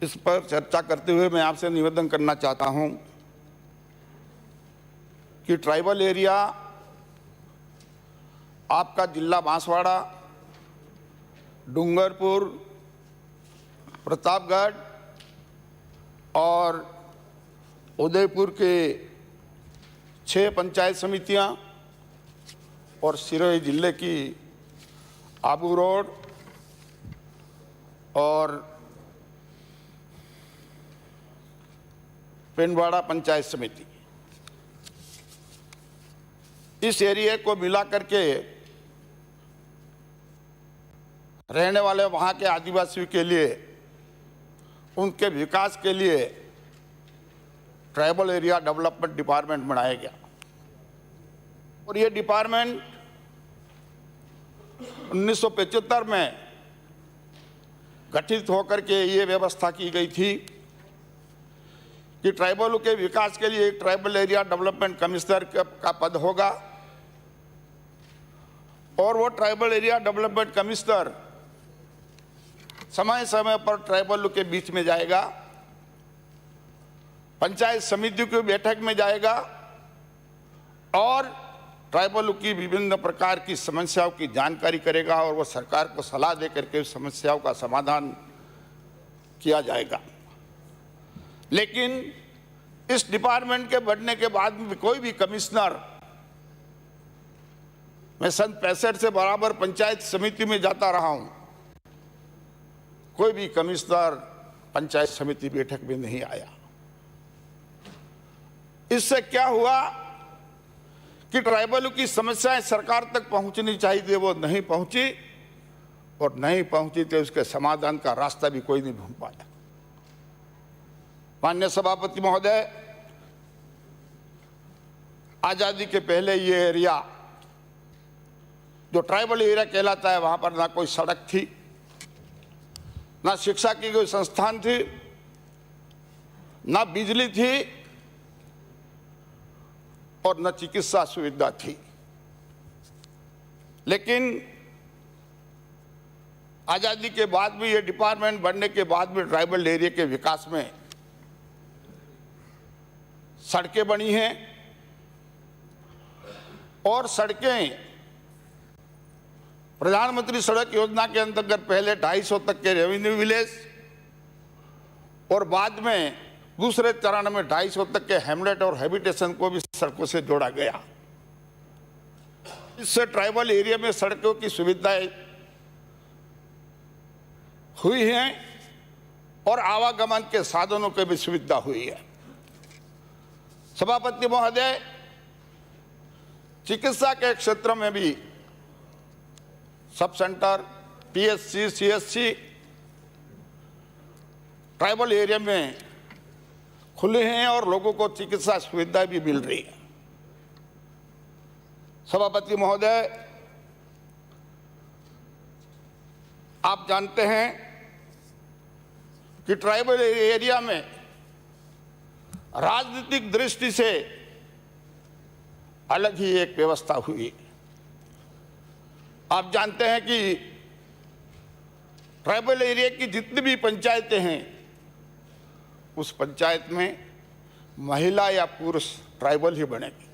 इस पर चर्चा करते हुए मैं आपसे निवेदन करना चाहता हूं कि ट्राइबल एरिया आपका जिला बांसवाड़ा, डूंगरपुर, प्रतापगढ़ और उदयपुर के 6 पंचायत समितियां और सिरोही जिले की आबू रोड और पेंडवाड़ा पंचायत समिति, इस एरिया को मिला करके रहने वाले वहाँ के आदिवासियों के लिए, उनके विकास के लिए ट्राइबल एरिया डेवलपमेंट डिपार्टमेंट बनाया गया। और ये डिपार्टमेंट 1975 में गठित होकर के ये व्यवस्था की गई थी कि ट्राइबलों के विकास के लिए एक ट्राइबल एरिया डेवलपमेंट कमिश्नर का पद होगा और वो ट्राइबल एरिया डेवलपमेंट कमिश्नर समय समय पर ट्राइबलों के बीच में जाएगा, पंचायत समितियों की बैठक में जाएगा और ट्राइबलों की विभिन्न प्रकार की समस्याओं की जानकारी करेगा और वो सरकार को सलाह देकर के समस्याओं का समाधान किया जाएगा। लेकिन इस डिपार्टमेंट के बढ़ने के बाद भी कोई भी कमिश्नर, मैं सन 65 से बराबर पंचायत समिति में जाता रहा हूं, कोई भी कमिश्नर पंचायत समिति बैठक में नहीं आया। इससे क्या हुआ कि ट्राइबलों की समस्याएं सरकार तक पहुंचनी चाहिए, वो नहीं पहुंची और नहीं पहुंची तो उसके समाधान का रास्ता भी कोई नहीं ढूंढ पाया। माननीय सभापति महोदय, आजादी के पहले ये एरिया जो ट्राइबल एरिया कहलाता है, वहां पर ना कोई सड़क थी, ना शिक्षा की कोई संस्थान थी, ना बिजली थी और न चिकित्सा सुविधा थी। लेकिन आजादी के बाद भी, ये डिपार्टमेंट बनने के बाद भी ट्राइबल एरिया के विकास में सड़कें बनी हैं और सड़कें प्रधानमंत्री सड़क योजना के अंतर्गत पहले 250 तक के रेवेन्यू विलेज और बाद में दूसरे चरण में 250 तक के हेमलेट और हैबिटेशन को भी सड़कों से जोड़ा गया। इससे ट्राइबल एरिया में सड़कों की सुविधाएं हुई हैं और आवागमन के साधनों की भी सुविधा हुई है। सभापति महोदय, चिकित्सा के क्षेत्र में भी sub centre, PHC, CHC tribal area में खुले हैं और लोगों को चिकित्सा सुविधा भी मिल रही है। सभापति महोदय, आप जानते हैं कि ट्राइबल एरिया में राजनीतिक दृष्टि से अलग ही एक व्यवस्था हुई। आप जानते हैं कि ट्राइबल एरिया की जितनी भी पंचायतें हैं, उस पंचायत में महिला या पुरुष ट्राइबल ही बनेगी।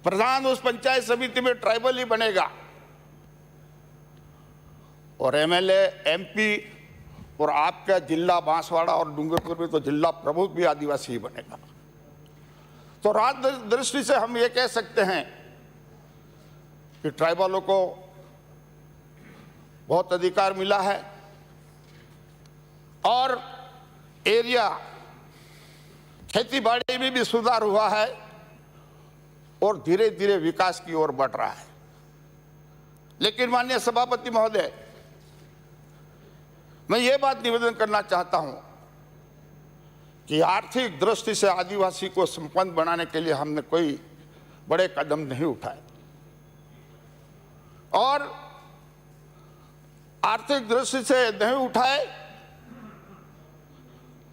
प्रधान उस पंचायत समिति में ट्राइबल ही बनेगा और एमएलए, एमपी और आपका जिला बांसवाड़ा और डूंगरपुर में तो जिला प्रमुख भी आदिवासी ही बनेगा। तो राजनीतिक दृष्टि से हम ये कह सकते हैं कि ट्राइबलों को बहुत अधिकार मिला है और एरिया खेती बाड़ी में भी सुधार हुआ है और धीरे धीरे विकास की ओर बढ़ रहा है। लेकिन माननीय सभापति महोदय, मैं ये बात निवेदन करना चाहता हूं कि आर्थिक दृष्टि से आदिवासी को संपन्न बनाने के लिए हमने कोई बड़े कदम नहीं उठाए और आर्थिक दृष्टि से नहीं उठाए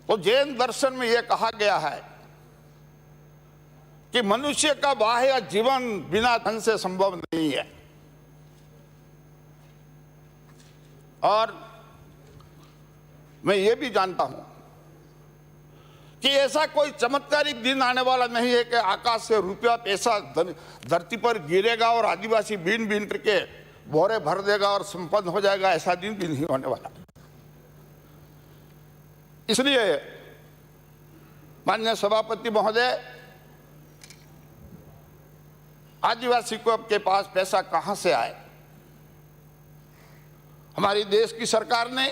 तो जैन दर्शन में यह कहा गया है कि मनुष्य का बाह्य जीवन बिना धन से संभव नहीं है और मैं ये भी जानता हूं कि ऐसा कोई चमत्कारिक दिन आने वाला नहीं है कि आकाश से रुपया पैसा धरती पर गिरेगा और आदिवासी बीन बीन करके बोरे भर देगा और संपन्न हो जाएगा। ऐसा दिन भी नहीं होने वाला। इसलिए माननीय सभापति महोदय, आदिवासी को के पास पैसा कहां से आए? हमारी देश की सरकार ने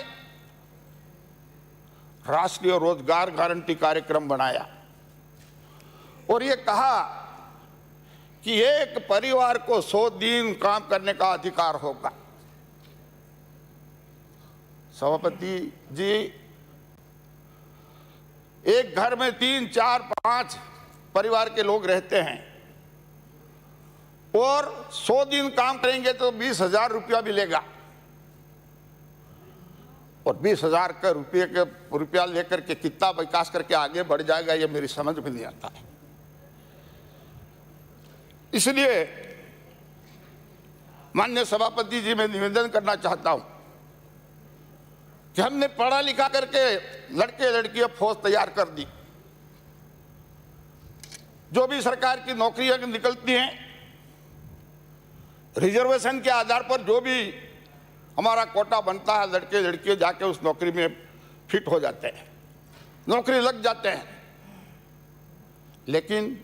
राष्ट्रीय रोजगार गारंटी कार्यक्रम बनाया और ये कहा कि एक परिवार को 100 दिन काम करने का अधिकार होगा। सभापति जी, एक घर में 3, 4, 5 परिवार के लोग रहते हैं और 100 दिन काम करेंगे तो 20,000 रुपया मिलेगा और 20,000 का रुपया लेकर के कितना विकास करके आगे बढ़ जाएगा, ये मेरी समझ में नहीं आता है। इसलिए माननीय सभापति जी, मैं निवेदन करना चाहता हूं कि हमने पढ़ा लिखा करके लड़के लड़कियां फौज तैयार कर दी। जो भी सरकार की नौकरियां निकलती हैं, रिजर्वेशन के आधार पर जो भी हमारा कोटा बनता है, लड़के लड़कियां जाके उस नौकरी में फिट हो जाते हैं, नौकरी लग जाते हैं। लेकिन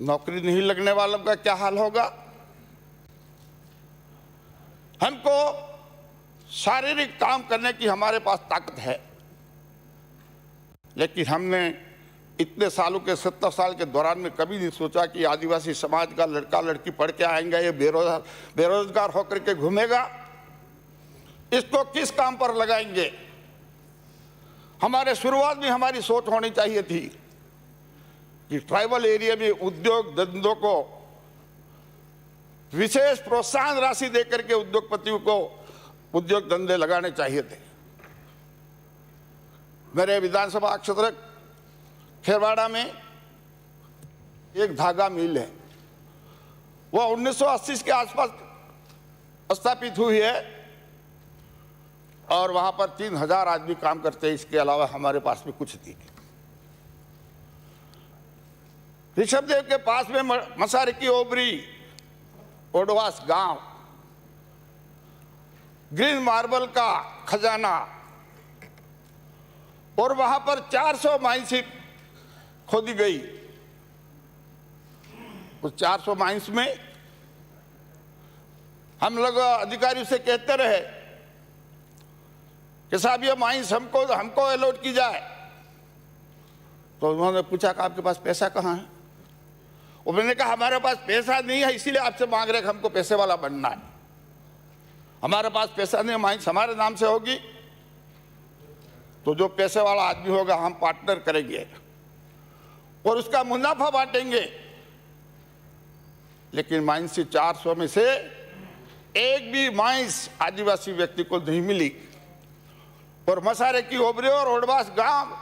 नौकरी नहीं लगने वालों का क्या हाल होगा? हमको शारीरिक काम करने की हमारे पास ताकत है, लेकिन हमने इतने सालों के 70 साल के दौरान में कभी नहीं सोचा कि आदिवासी समाज का लड़का लड़की पढ़ के आएंगे, ये बेरोजगार होकर के घूमेगा, इसको किस काम पर लगाएंगे। हमारे शुरुआत में हमारी सोच होनी चाहिए थी कि ट्राइबल एरिया में उद्योग धंधों को विशेष प्रोत्साहन राशि देकर के उद्योगपतियों को उद्योग धंधे लगाने चाहिए थे। मेरे विधानसभा क्षेत्र खेरवाड़ा में एक धागा मिल है, वह 1980 के आसपास स्थापित हुई है और वहां पर 3,000 आदमी काम करते हैं। इसके अलावा हमारे पास में कुछ नहीं। ऋषभदेव के पास में मसारे की ओबरी ओडवास गांव, ग्रीन मार्बल का खजाना और वहां पर 400 माइंस खोदी गई। उस 400 माइंस में हम लोग अधिकारियों से कहते रहे कि साहब ये माइंस हमको अलॉट की जाए। तो उन्होंने पूछा कि आपके पास पैसा कहाँ है? और मैंने कहा हमारे पास पैसा नहीं है, इसीलिए आपसे मांग रहे कि हमको पैसे वाला बनना है। हमारे पास पैसा नहीं है, माइंस हमारे नाम से होगी तो जो पैसे वाला आदमी होगा हम पार्टनर करेंगे और उसका मुनाफा बांटेंगे। लेकिन माइंस से 400 में से एक भी माइंस आदिवासी व्यक्ति को नहीं मिली और मसारे की ओबरे और ओडवास गांव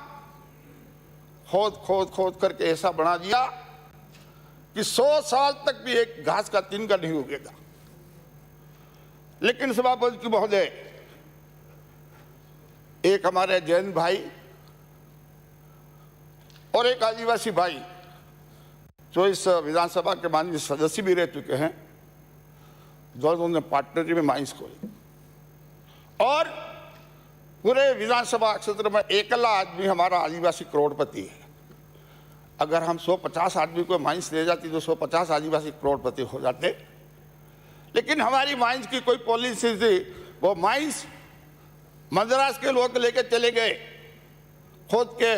खोद खोद खोद करके ऐसा बना दिया कि 100 साल तक भी एक घास का तिनका नहीं उगेगा। लेकिन सभापति महोदय, एक हमारे जैन भाई और एक आदिवासी भाई जो इस विधानसभा के माननीय सदस्य भी रह चुके हैं, दोनों ने पार्टनरशिप में माइंस खोली और पूरे विधानसभा क्षेत्र में एकला आदमी हमारा आदिवासी करोड़पति है। अगर हम 150 आदमी को माइंस दे जाती तो 150 आदिवासी करोड़पति हो जाते। लेकिन हमारी माइंस की कोई पॉलिसी थी, वो माइंस मद्रास के लोग लेके चले गए खोद के,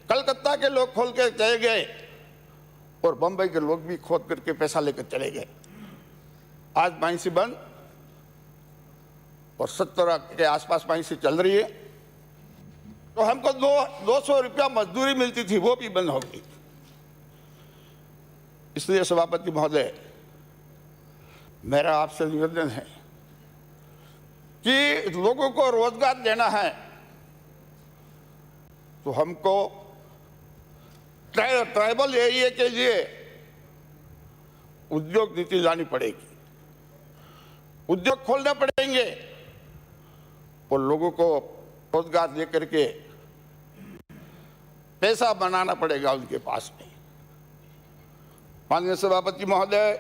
कलकत्ता के लोग खोल के चले गए और बंबई के लोग भी खोद करके पैसा लेकर चले गए। आज माइंस बंद और 70 के आसपास माइंस चल रही है। तो हमको 200 रुपया मजदूरी मिलती थी, वो भी बंद हो गई। इसलिए सभापति महोदय, मेरा आपसे निवेदन है कि लोगों को रोजगार देना है तो हमको ट्राइबल एरिया के लिए उद्योग नीति लानी पड़ेगी, उद्योग खोलने पड़ेंगे और लोगों को रोजगार दे करके पैसा बनाना पड़ेगा उनके पास में। माननीय सभापति महोदय,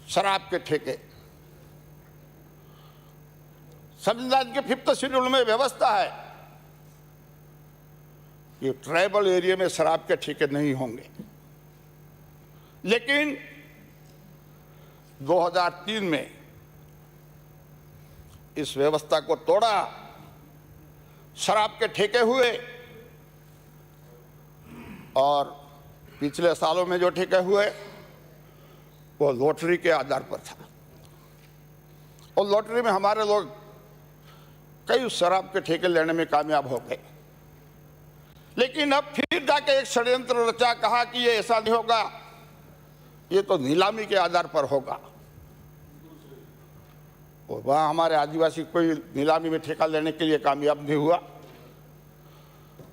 शराब के ठेके, संविधान के 5th शेड्यूल में व्यवस्था है कि ट्राइबल एरिया में शराब के ठेके नहीं होंगे, लेकिन 2003 में इस व्यवस्था को तोड़ा, शराब के ठेके हुए और पिछले सालों में जो ठेके हुए वो लॉटरी के आधार पर था और लॉटरी में हमारे लोग कई शराब के ठेके लेने में कामयाब हो गए। लेकिन अब फिर जाके एक षड्यंत्र रचा, कहा कि ये ऐसा नहीं होगा, ये तो नीलामी के आधार पर होगा। और वहां हमारे आदिवासी कोई नीलामी में ठेका लेने के लिए कामयाब नहीं हुआ।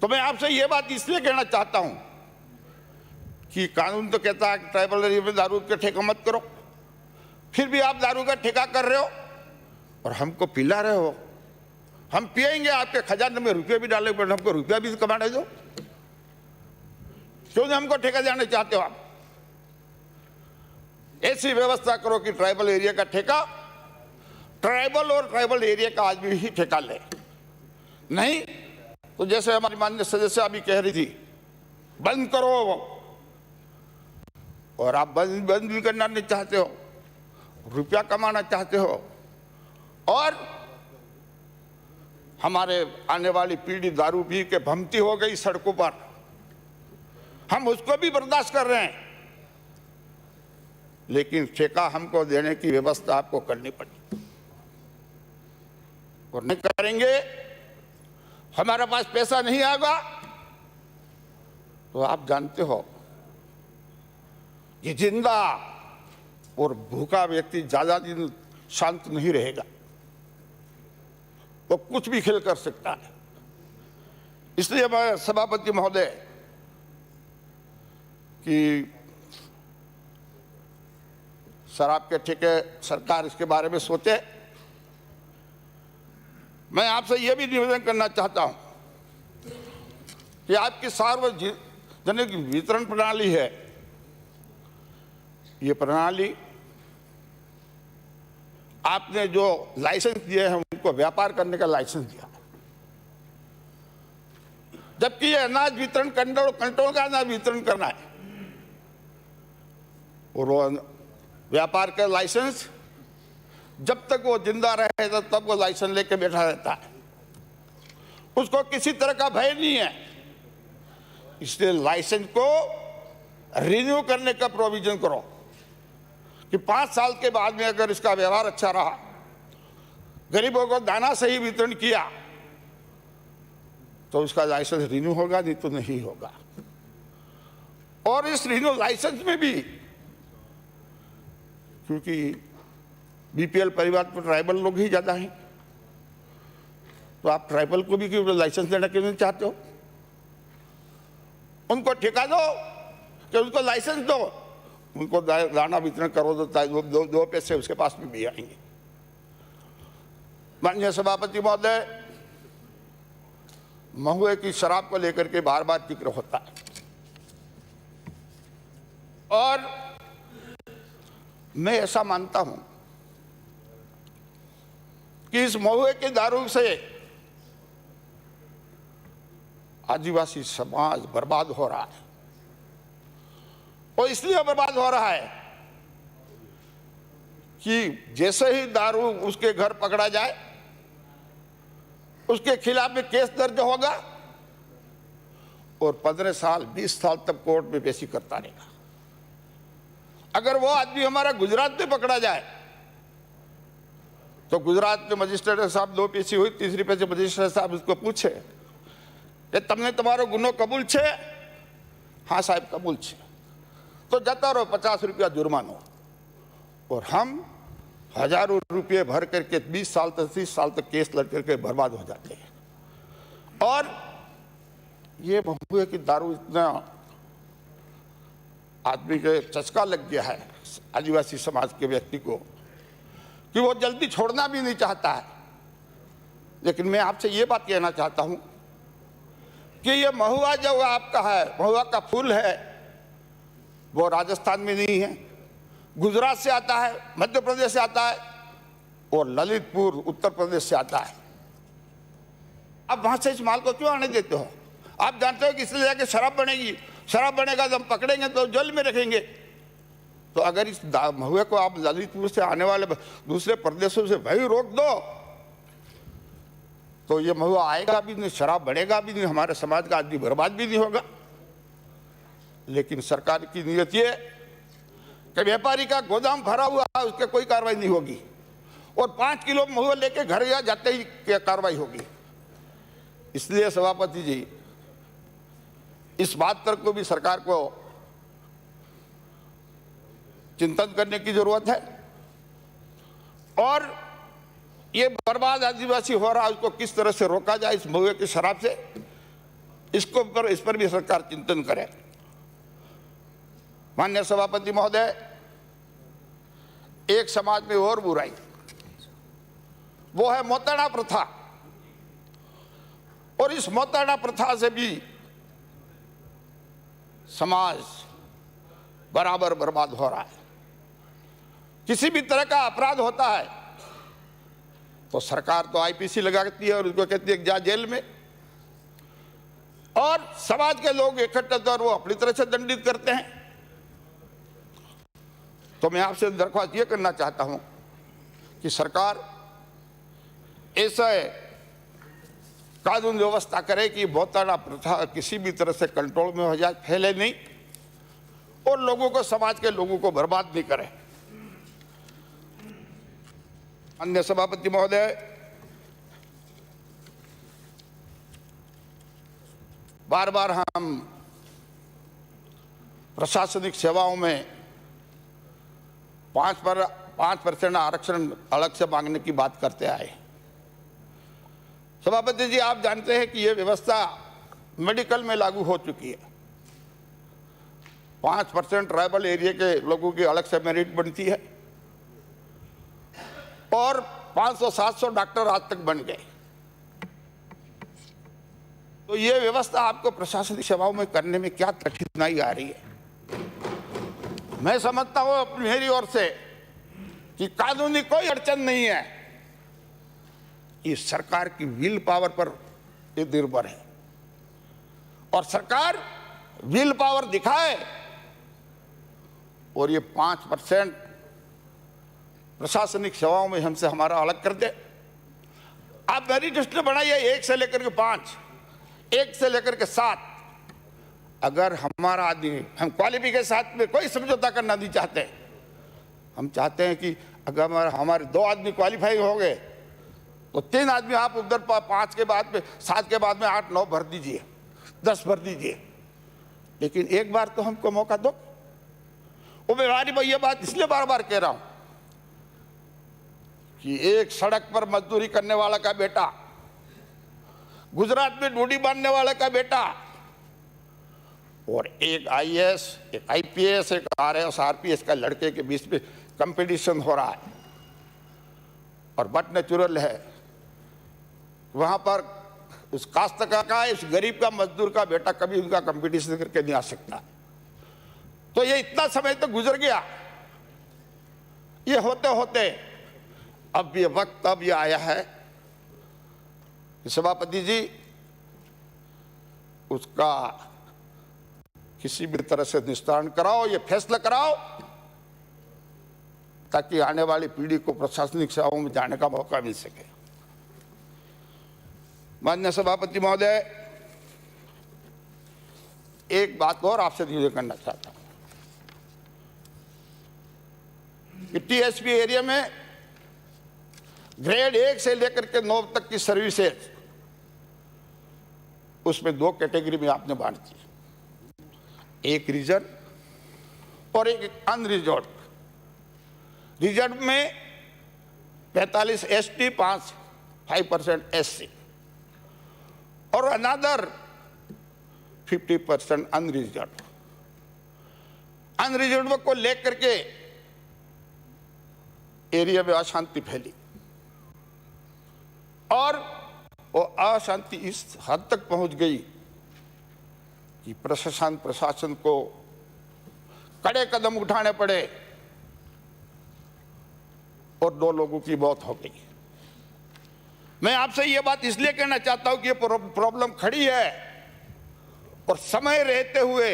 तो मैं आपसे ये बात इसलिए कहना चाहता हूं कि कानून तो कहता है कि ट्राइबल एरिया में दारू के ठेका मत करो, फिर भी आप दारू का ठेका कर रहे हो और हमको पिला रहे हो। हम पिएंगे, आपके खजाने में रुपये भी डाले, पर हमको रुपया भी कमाने दो। क्यों नहीं हमको ठेका देना चाहते हो आप? ऐसी व्यवस्था करो कि ट्राइबल एरिया का ठेका ट्राइबल और ट्राइबल एरिया का आदमी ही ठेका ले। नहीं तो जैसे हमारी माननीय सदस्य अभी कह रही थी, बंद करो, और आप बंद भी करना नहीं चाहते हो, रुपया कमाना चाहते हो, और हमारे आने वाली पीढ़ी दारू पी के भमती हो गई सड़कों पर, हम उसको भी बर्दाश्त कर रहे हैं, लेकिन ठेका हमको देने की व्यवस्था आपको करनी पड़ेगी। और नहीं करेंगे, हमारे पास पैसा नहीं आएगा, तो आप जानते हो ये जिंदा और भूखा व्यक्ति ज्यादा दिन शांत नहीं रहेगा, तो कुछ भी खेल कर सकता है। इसलिए मैं सभापति महोदय कि शराब के ठेके सरकार इसके बारे में सोचे। मैं आपसे यह भी निवेदन करना चाहता हूं कि आपकी सार्वजनिक वितरण प्रणाली है, ये प्रणाली आपने जो लाइसेंस दिए हैं उनको व्यापार करने का लाइसेंस दिया, जबकि ये अनाज वितरण कंट्रोल का अनाज वितरण करना है, और वो व्यापार का लाइसेंस जब तक वो जिंदा रहे तब वो लाइसेंस लेके बैठा रहता है, उसको किसी तरह का भय नहीं है। इसलिए लाइसेंस को रिन्यू करने का प्रोविजन करो कि 5 साल के बाद में अगर इसका व्यवहार अच्छा रहा, गरीबों को दाना सही वितरण किया, तो उसका लाइसेंस रिन्यू होगा, नहीं तो नहीं होगा। और इस रिन्यू लाइसेंस में भी, क्योंकि बीपीएल परिवार पर ट्राइबल लोग ही ज्यादा हैं, तो आप ट्राइबल को भी क्यों लाइसेंस देना क्यों नहीं चाहते हो? उनको ठेका दो कि उनको लाइसेंस दो, उनको दाना वितरण करो, तो दो पैसे उसके पास में भी आएंगे। माननीय सभापति महोदय, महुए की शराब को लेकर के बार बार जिक्र होता है, और मैं ऐसा मानता हूं कि इस महुए के दारू से आदिवासी समाज बर्बाद हो रहा है, और इसलिए बर्बाद हो रहा है कि जैसे ही दारू उसके घर पकड़ा जाए, उसके खिलाफ में केस दर्ज होगा और 15 साल 20 साल तक कोर्ट में पेशी करता रहेगा। अगर वो आदमी हमारा गुजरात में पकड़ा जाए, तो गुजरात में मजिस्ट्रेट साहब 2 पेशी हुई, तीसरी पेशी मजिस्ट्रेट साहब उसको पूछे कि तमने तुम्हारो गुनो कबूल छे? हाँ साहब कबूल छे। तो जाता रहो, 50 रुपया जुर्मानो, और हम हजारों रुपये भर करके 20 साल तक 30 साल तक केस लड़ करके बर्बाद हो जाते हैं। और ये महुए की दारू इतना आदमी के चस्का लग गया है, आदिवासी समाज के व्यक्ति को कि वो जल्दी छोड़ना भी नहीं चाहता है। लेकिन मैं आपसे ये बात कहना चाहता हूं कि ये महुआ जो आपका है, महुआ का फूल है, वो राजस्थान में नहीं है, गुजरात से आता है, मध्य प्रदेश से आता है और ललितपुर उत्तर प्रदेश से आता है। आप वहां से इस माल को क्यों आने देते हो? आप जानते हो कि इसलिए जाके शराब बनेगी, शराब बनेगा तो हम पकड़ेंगे तो जेल में रखेंगे। तो अगर इस महुए को आप ललितपुर से आने वाले दूसरे प्रदेशों से भाई रोक दो तो ये महुआ आएगा भी नहीं, शराब बनेगा भी नहीं, हमारे समाज का आदमी बर्बाद भी नहीं होगा। लेकिन सरकार की नीयत ये कि व्यापारी का गोदाम भरा हुआ है, उसके कोई कार्रवाई नहीं होगी और 5 किलो महुआ लेके घर या जाते ही कार्रवाई होगी। इसलिए सभापति जी, इस बात पर को भी सरकार को चिंतन करने की जरूरत है और ये बर्बाद आदिवासी हो रहा है उसको किस तरह से रोका जाए इस महुए की शराब से, इस पर भी सरकार चिंतन करे। माननीय सभापति महोदय, एक समाज में और बुराई, वो है मोताना प्रथा और इस मोताना प्रथा से भी समाज बराबर बर्बाद हो रहा है। किसी भी तरह का अपराध होता है तो सरकार तो आईपीसी लगाती है और उसको कहती है जा जेल में, और समाज के लोग इकट्ठे तौर वो अपनी तरह से दंडित करते हैं। तो मैं आपसे दरख्वास्त ये करना चाहता हूं कि सरकार ऐसे कानून व्यवस्था करे कि मोताना प्रथा किसी भी तरह से कंट्रोल में हो जाए, फैले नहीं और लोगों को, समाज के लोगों को बर्बाद नहीं करे। अन्य सभापति महोदय, बार बार हम प्रशासनिक सेवाओं में 5% आरक्षण अलग से मांगने की बात करते आए। सभापति जी, आप जानते हैं कि यह व्यवस्था मेडिकल में लागू हो चुकी है। 5% ट्राइबल एरिया के लोगों की अलग से मेरिट बनती है और 500-700 डॉक्टर आज तक बन गए। तो ये व्यवस्था आपको प्रशासनिक सेवाओं में करने में क्या कठिनाई आ रही है? मैं समझता हूं अपनी मेरी ओर से कि कानूनी कोई अड़चन नहीं है, ये सरकार की विल पावर पर ये निर्भर है और सरकार विल पावर दिखाए और ये 5% प्रशासनिक सेवाओं में हमसे हमारा अलग कर दे। आप मेरिट लिस्ट बनाइए 1 से लेकर के 5, 1 से लेकर के 7। अगर हमारा आदमी, हम क्वालिफिकेशन के साथ में कोई समझौता करना नहीं चाहते। हम चाहते हैं कि अगर हमारे 2 आदमी क्वालिफाई हो गए तो 3 आदमी आप उधर 5 के बाद में, 7 के बाद में 8-9 भर दीजिए, 10 भर दीजिए, लेकिन एक बार तो हमको मौका दो। वो मैं ये बात इसलिए बार बार कह रहा हूं कि एक सड़क पर मजदूरी करने वाला का बेटा, गुजरात में डूडी बांधने वाले का बेटा और एक आईएएस, एक आईपीएस, एक आरएस, आरपीएस का लड़के के बीच में कंपटीशन हो रहा है और बट नेचुरल है वहां पर उस काश्तकार का, इस गरीब का, मजदूर का बेटा कभी उनका कंपटीशन करके नहीं आ सकता। तो ये इतना समय तो गुजर गया। ये होते होते अब ये वक्त अब ये आया है कि सभापति जी उसका किसी भी तरह से निस्तारण कराओ, ये फैसला कराओ ताकि आने वाली पीढ़ी को प्रशासनिक सेवाओं में जाने का मौका मिल सके। माननीय सभापति महोदय, एक बात और आपसे निवेदन करना चाहता हूं कि टीएसपी एरिया में ग्रेड 1 से लेकर के 9 तक की सर्विसेज, उसमें 2 कैटेगरी में आपने बांट दी, एक रिजर्व और एक अनरिजर्व। रिजर्व में 45 एसटी, 5% एससी और अनदर 50% अनरिजर्व। अनरिजर्व को लेकर के एरिया में अशांति फैली और वो अशांति इस हद तक पहुंच गई कि प्रशासन को कड़े कदम उठाने पड़े और 2 लोगों की मौत हो गई। मैं आपसे ये बात इसलिए कहना चाहता हूं कि ये प्रॉब्लम खड़ी है और समय रहते हुए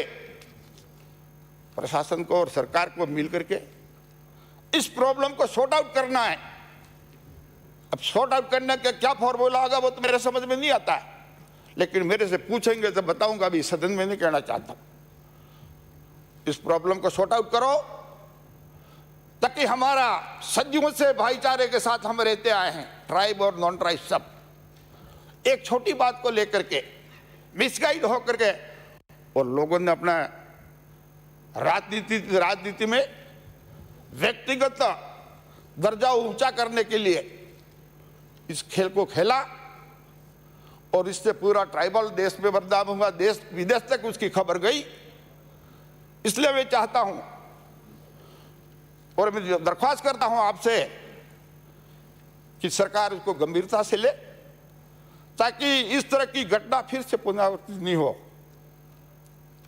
प्रशासन को और सरकार को मिलकर के इस प्रॉब्लम को सॉर्ट आउट करना है। अब सॉर्ट आउट करने का क्या फॉर्मूला होगा वो तो मेरे समझ में नहीं आता है, लेकिन मेरे से पूछेंगे तो बताऊंगा। अभी सदन में नहीं कहना चाहता। इस प्रॉब्लम को सॉर्ट आउट करो ताकि हमारा सदियों से भाईचारे के साथ हम रहते आए हैं, ट्राइब और नॉन ट्राइब सब। एक छोटी बात को लेकर के मिसगाइड होकर के और लोगों ने अपना राजनीति में व्यक्तिगत दर्जा ऊंचा करने के लिए इस खेल को खेला और इससे पूरा ट्राइबल देश में बदनाम हुआ, देश विदेश तक उसकी खबर गई। इसलिए मैं चाहता हूं और मैं दरख्वास्त करता हूं आपसे कि सरकार इसको गंभीरता से ले ताकि इस तरह की घटना फिर से पुनरावृत्ति नहीं हो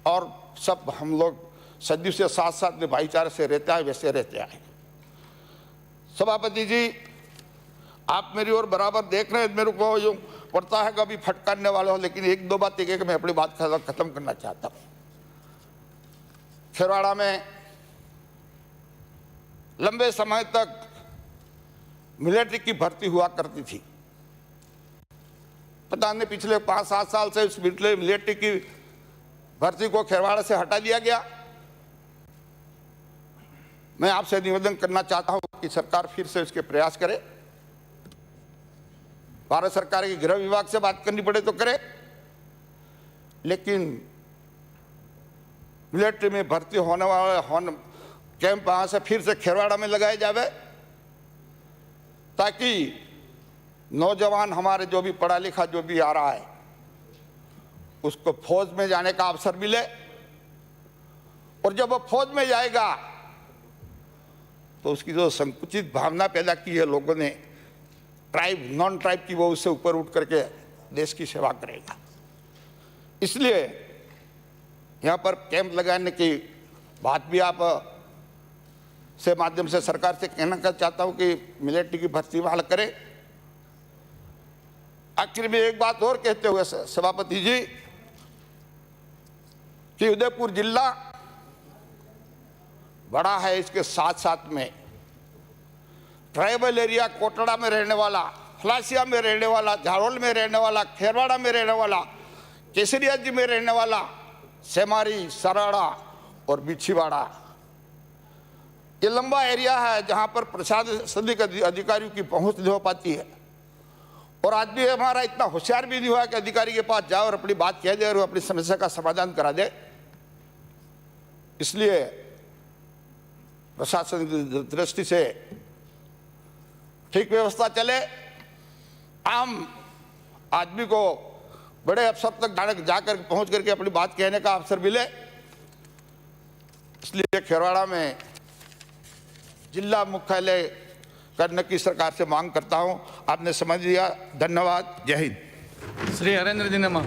और सब हम लोग सदियों से साथ साथ में भाईचारे से रहते आए, वैसे रहते आए। सभापति जी, आप मेरी ओर बराबर देख रहे हैं, मेरे को यूं पड़ता है कभी फटकारने वाले हो, लेकिन 1-2 बात एक मैं अपनी बात खत्म करना चाहता हूं। खेरवाड़ा में लंबे समय तक मिलिट्री की भर्ती हुआ करती थी। पता नहीं पिछले 5-7 साल से उस मिलिट्री की भर्ती को खेरवाड़ा से हटा दिया गया। मैं आपसे निवेदन करना चाहता हूं कि सरकार फिर से इसके प्रयास करे। भारत सरकार के गृह विभाग से बात करनी पड़े तो करे, लेकिन मिलिट्री में भर्ती होने वाले कैंप वहां से फिर से खेरवाड़ा में लगाए जावे ताकि नौजवान हमारे जो भी पढ़ा लिखा जो भी आ रहा है उसको फौज में जाने का अवसर मिले। और जब वो फौज में जाएगा तो उसकी जो संकुचित भावना पैदा की है लोगों ने ट्राइब नॉन ट्राइब की, वो उससे ऊपर उठ करके देश की सेवा करेगा। इसलिए यहाँ पर कैंप लगाने की बात भी आप से माध्यम से सरकार से कहना चाहता हूँ कि मिलिट्री की भर्ती बहाल करें। आखिर में एक बात और कहते हुए सभापति जी कि उदयपुर जिला बड़ा है, इसके साथ साथ में ट्राइबल एरिया कोटड़ा में रहने वाला, खलासिया में रहने वाला, झारोल में रहने वाला, खेरवाड़ा में रहने वाला, केसरिया जी में रहने वाला, सेमारी, सराड़ा और बिछीवाड़ा, ये लंबा एरिया है जहां पर प्रशासनिक अधिकारियों की पहुंच नहीं हो पाती है। और आदमी हमारा इतना होशियार भी नहीं हुआ कि अधिकारी के पास जाओ और अपनी बात कह दे और अपनी समस्या का समाधान करा दे। इसलिए प्रशासन की दृष्टि से ठीक व्यवस्था चले, आम आदमी को बड़े अफसर तक जाकर पहुंच करके अपनी बात कहने का अवसर मिले। इसलिए खेरवाड़ा में जिला मुख्यालय करने की सरकार से मांग करता हूं। आपने समझ लिया। धन्यवाद। जय हिंद। श्री हरेंद्र दिनेमा।